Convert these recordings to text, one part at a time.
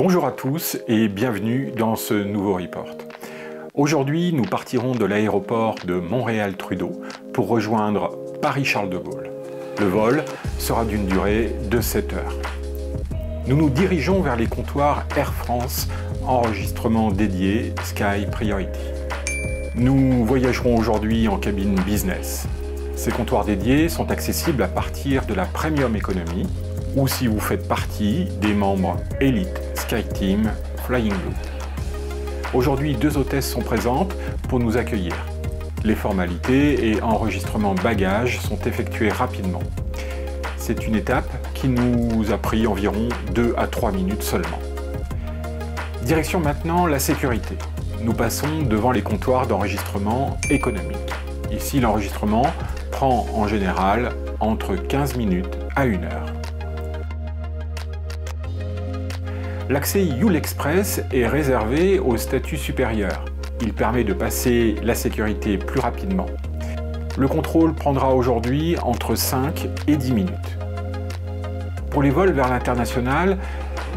Bonjour à tous et bienvenue dans ce nouveau report. Aujourd'hui, nous partirons de l'aéroport de Montréal-Trudeau pour rejoindre Paris-Charles de Gaulle. Le vol sera d'une durée de 7 heures. Nous nous dirigeons vers les comptoirs Air France, enregistrement dédié Sky Priority. Nous voyagerons aujourd'hui en cabine business. Ces comptoirs dédiés sont accessibles à partir de la Premium Economy ou si vous faites partie des membres Elite SkyTeam Flying Blue. Aujourd'hui, 2 hôtesses sont présentes pour nous accueillir. Les formalités et enregistrement bagages sont effectués rapidement. C'est une étape qui nous a pris environ 2 à 3 minutes seulement. Direction maintenant la sécurité. Nous passons devant les comptoirs d'enregistrement économique. Ici, l'enregistrement prend en général entre 15 minutes à 1 heure. L'accès Youle Express est réservé au statut supérieur. Il permet de passer la sécurité plus rapidement. Le contrôle prendra aujourd'hui entre 5 et 10 minutes. Pour les vols vers l'international,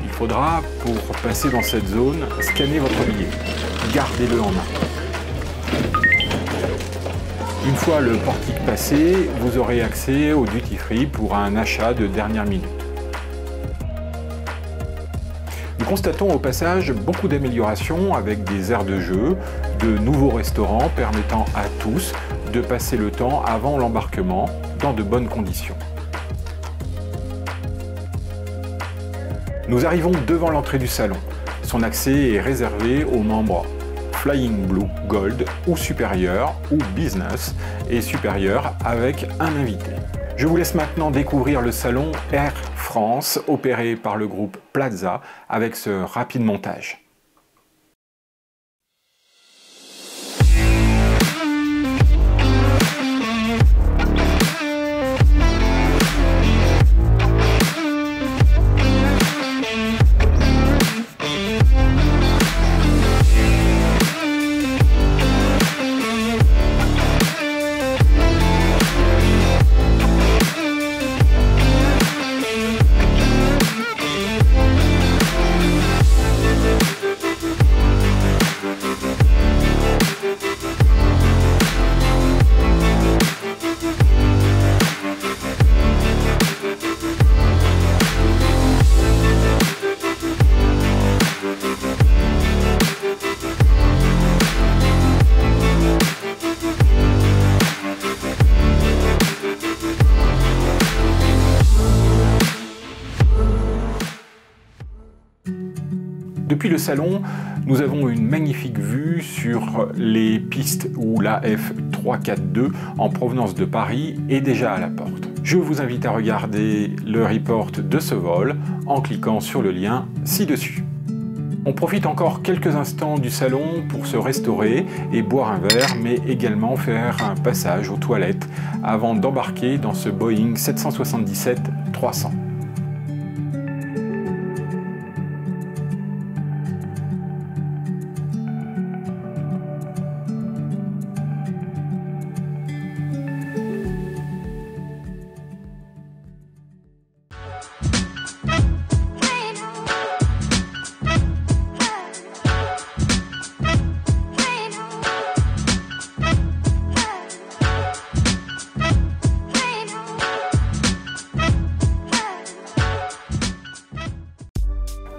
il faudra, pour passer dans cette zone, scanner votre billet. Gardez-le en main. Une fois le portique passé, vous aurez accès au duty free pour un achat de dernière minute. Nous constatons au passage beaucoup d'améliorations avec des aires de jeu, de nouveaux restaurants permettant à tous de passer le temps avant l'embarquement dans de bonnes conditions. Nous arrivons devant l'entrée du salon. Son accès est réservé aux membres Flying Blue Gold ou supérieur ou Business et supérieur avec un invité. Je vous laisse maintenant découvrir le salon Air France opéré par le groupe Plaza avec ce rapide montage. Depuis le salon, nous avons une magnifique vue sur les pistes où la F342 en provenance de Paris est déjà à la porte. Je vous invite à regarder le report de ce vol en cliquant sur le lien ci-dessus. On profite encore quelques instants du salon pour se restaurer et boire un verre, mais également faire un passage aux toilettes avant d'embarquer dans ce Boeing 777-300.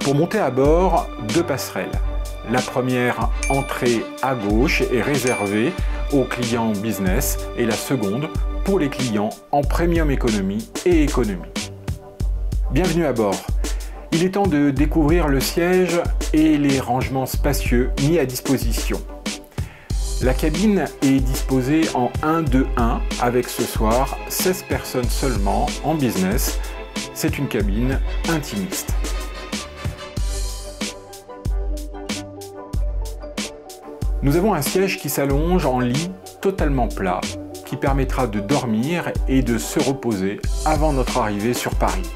Pour monter à bord, 2 passerelles. La première entrée à gauche est réservée aux clients business et la seconde pour les clients en Premium Economy et Economy. Bienvenue à bord. Il est temps de découvrir le siège et les rangements spacieux mis à disposition. La cabine est disposée en 1-2-1 avec ce soir 16 personnes seulement en business. C'est une cabine intimiste. Nous avons un siège qui s'allonge en lit totalement plat, qui permettra de dormir et de se reposer avant notre arrivée sur Paris.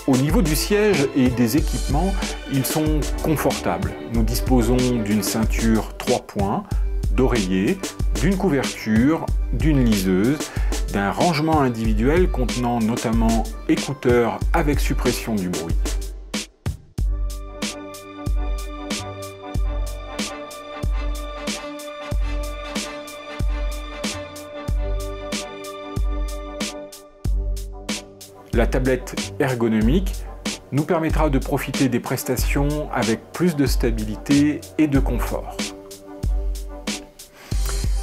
Au niveau du siège et des équipements, ils sont confortables. Nous disposons d'une ceinture 3 points, d'oreillers, d'une couverture, d'une liseuse, d'un rangement individuel contenant notamment écouteurs avec suppression du bruit. La tablette ergonomique nous permettra de profiter des prestations avec plus de stabilité et de confort.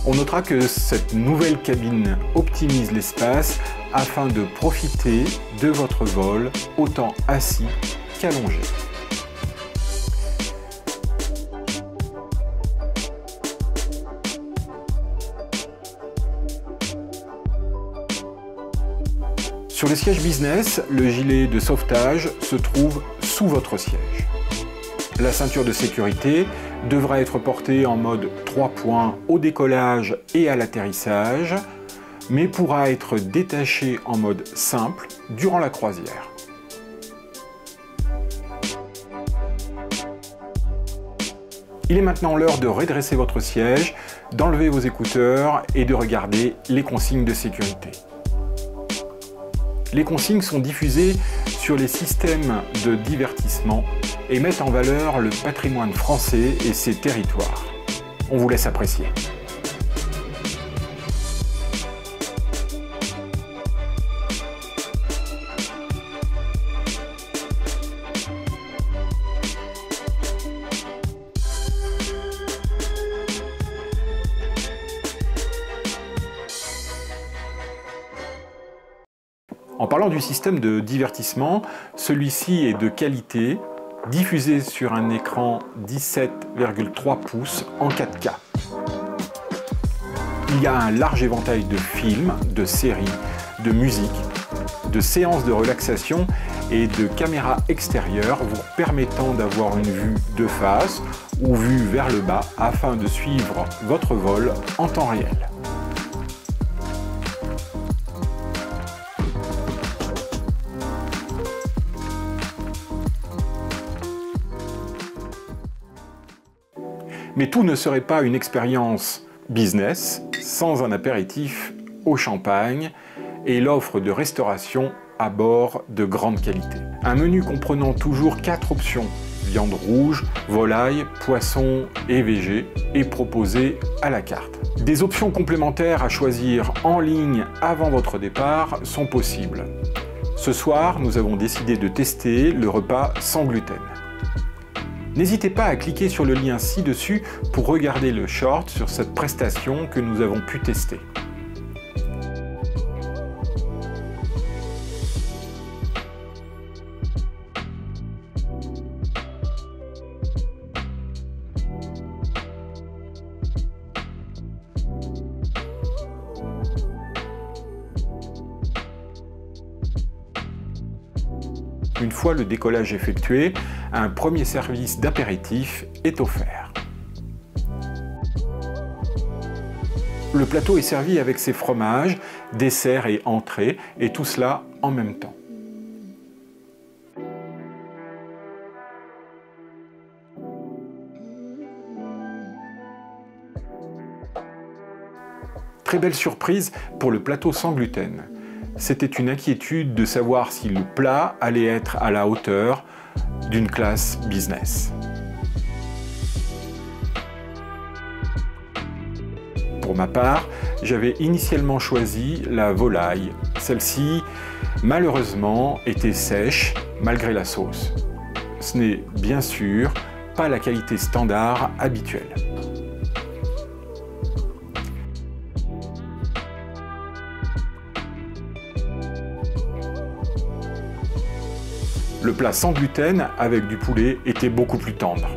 On notera que cette nouvelle cabine optimise l'espace afin de profiter de votre vol autant assis qu'allongé. Sur les sièges business, le gilet de sauvetage se trouve sous votre siège. La ceinture de sécurité devra être portée en mode 3 points au décollage et à l'atterrissage, mais pourra être détachée en mode simple durant la croisière. Il est maintenant l'heure de redresser votre siège, d'enlever vos écouteurs et de regarder les consignes de sécurité. Les consignes sont diffusées sur les systèmes de divertissement et mettent en valeur le patrimoine français et ses territoires. On vous laisse apprécier. En parlant du système de divertissement, celui-ci est de qualité, diffusé sur un écran 17,3 pouces en 4K. Il y a un large éventail de films, de séries, de musique, de séances de relaxation et de caméras extérieures vous permettant d'avoir une vue de face ou vue vers le bas afin de suivre votre vol en temps réel. Mais tout ne serait pas une expérience business sans un apéritif au champagne et l'offre de restauration à bord de grande qualité. Un menu comprenant toujours 4 options, viande rouge, volaille, poisson et végé, est proposé à la carte. Des options complémentaires à choisir en ligne avant votre départ sont possibles. Ce soir, nous avons décidé de tester le repas sans gluten. N'hésitez pas à cliquer sur le lien ci-dessus pour regarder le short sur cette prestation que nous avons pu tester. Une fois le décollage effectué, un premier service d'apéritif est offert. Le plateau est servi avec ses fromages, desserts et entrées, et tout cela en même temps. Très belle surprise pour le plateau sans gluten. C'était une inquiétude de savoir si le plat allait être à la hauteur d'une classe business. Pour ma part, j'avais initialement choisi la volaille. Celle-ci, malheureusement, était sèche malgré la sauce. Ce n'est bien sûr pas la qualité standard habituelle. Le plat sans gluten avec du poulet était beaucoup plus tendre.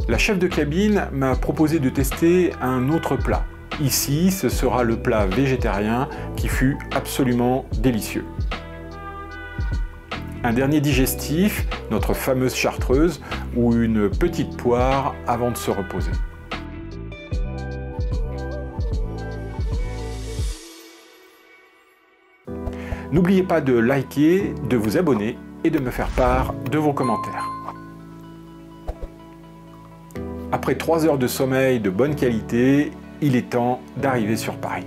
La chef de cabine m'a proposé de tester un autre plat. Ici, ce sera le plat végétarien qui fut absolument délicieux. Un dernier digestif, notre fameuse chartreuse ou une petite poire avant de se reposer. N'oubliez pas de liker, de vous abonner et de me faire part de vos commentaires. Après 3 heures de sommeil de bonne qualité, il est temps d'arriver sur Paris.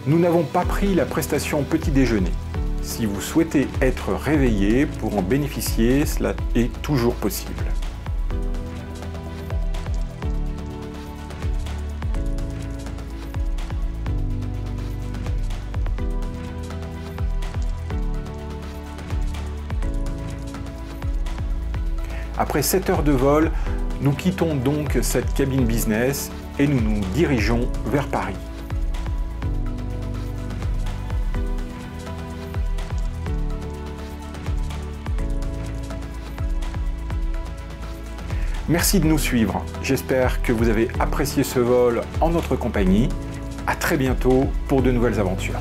Nous n'avons pas pris la prestation petit déjeuner. Si vous souhaitez être réveillé pour en bénéficier, cela est toujours possible. Après 7 heures de vol, nous quittons donc cette cabine business et nous nous dirigeons vers Paris. Merci de nous suivre. J'espère que vous avez apprécié ce vol en notre compagnie. À très bientôt pour de nouvelles aventures.